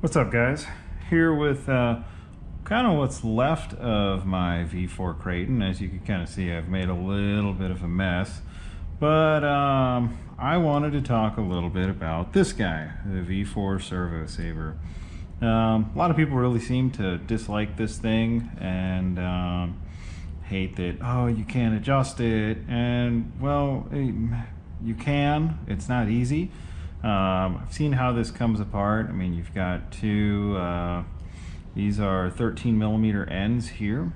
What's up, guys? Here with kind of what's left of my V4 Creighton. As you can kind of see, I've made a little bit of a mess, but I wanted to talk a little bit about this guy, the V4 Servo Saver. A lot of people really seem to dislike this thing and hate that, oh, you can't adjust it, and well, you can. It's not easy. I've seen how this comes apart. I mean, you've got two, these are 13 millimeter ends here,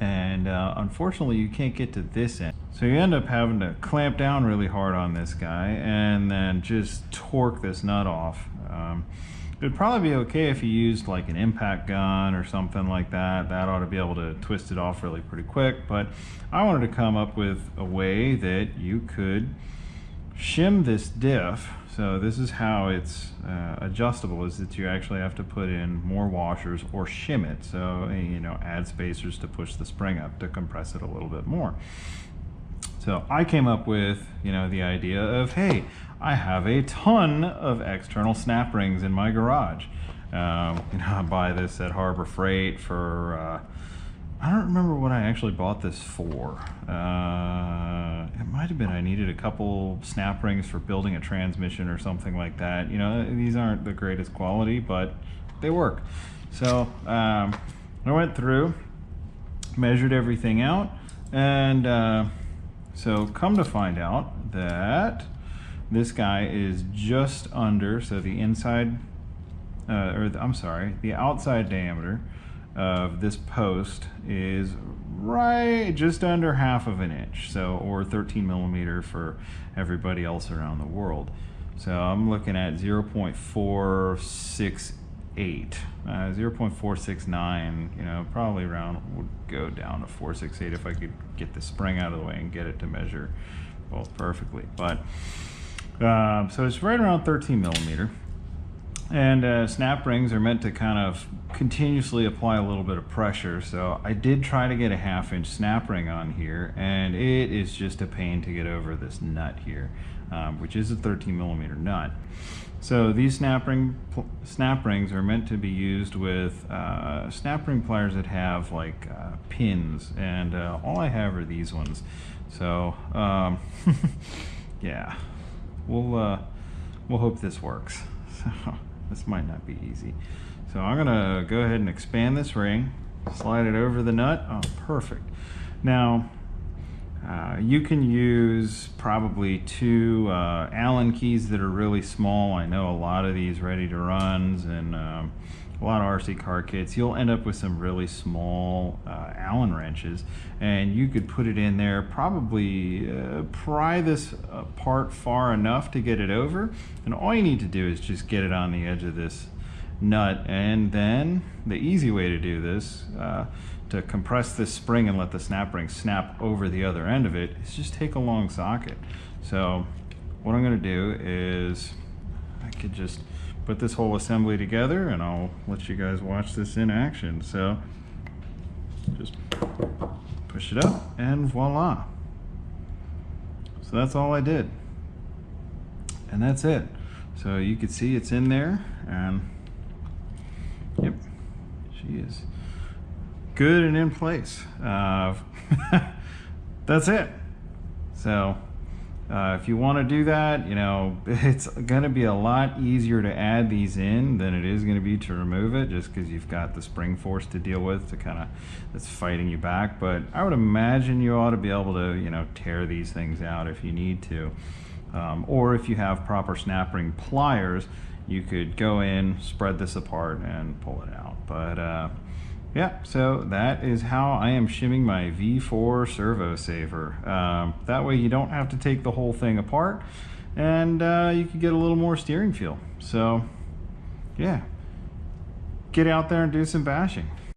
and unfortunately you can't get to this end. So you end up having to clamp down really hard on this guy and then just torque this nut off. It'd probably be okay if you used like an impact gun or something like that. That ought to be able to twist it off really pretty quick, but I wanted to come up with a way that you could shim this diff. So this is how it's adjustable, is that you actually have to put in more washers or shim it. So, you know, add spacers to push the spring up to compress it a little bit more. So I came up with, you know, the idea of, hey, I have a ton of external snap rings in my garage. You know, I buy this at Harbor Freight for, I don't remember what I actually bought this for. It might have been I needed a couple snap rings for building a transmission or something like that. You know, these aren't the greatest quality, but they work. So I went through, measured everything out, and so come to find out that this guy is just under, so the inside, the outside diameter of this post is right just under half of an inch, so, or 13 millimeter for everybody else around the world. So I'm looking at 0.468, 0.469, you know, probably around, would go down to 468 if I could get the spring out of the way and get it to measure both perfectly. But so it's right around 13 millimeter. And snap rings are meant to kind of continuously apply a little bit of pressure. So I did try to get a 1/2 inch snap ring on here, and it is just a pain to get over this nut here, which is a 13 millimeter nut. So these snap rings are meant to be used with snap ring pliers that have like pins, and all I have are these ones. So yeah, we'll hope this works. So this might not be easy. So I'm gonna go ahead and expand this ring, slide it over the nut. Oh, perfect. Now, you can use probably two Allen keys that are really small. I know a lot of these ready to runs and a lot of RC car kits, you'll end up with some really small Allen wrenches, and you could put it in there, probably pry this apart far enough to get it over, and all you need to do is just get it on the edge of this nut. And then the easy way to do this, to compress this spring and let the snap ring snap over the other end of it, is just take a long socket. So what I'm going to do is I could just put this whole assembly together, and I'll let you guys watch this in action. So just push it up and voila. So that's all I did, and that's it. So you can see it's in there, and yep, she is good and in place. That's it. So if you want to do that, you know, it's going to be a lot easier to add these in than it is going to be to remove it, just because you've got the spring force to deal with to kind of, that's fighting you back. But I would imagine you ought to be able to, you know, tear these things out if you need to. Or if you have proper snap ring pliers, you could go in, spread this apart, and pull it out. But yeah, so that is how I am shimming my V4 Servo Saver. That way you don't have to take the whole thing apart, and you can get a little more steering feel. So yeah, get out there and do some bashing.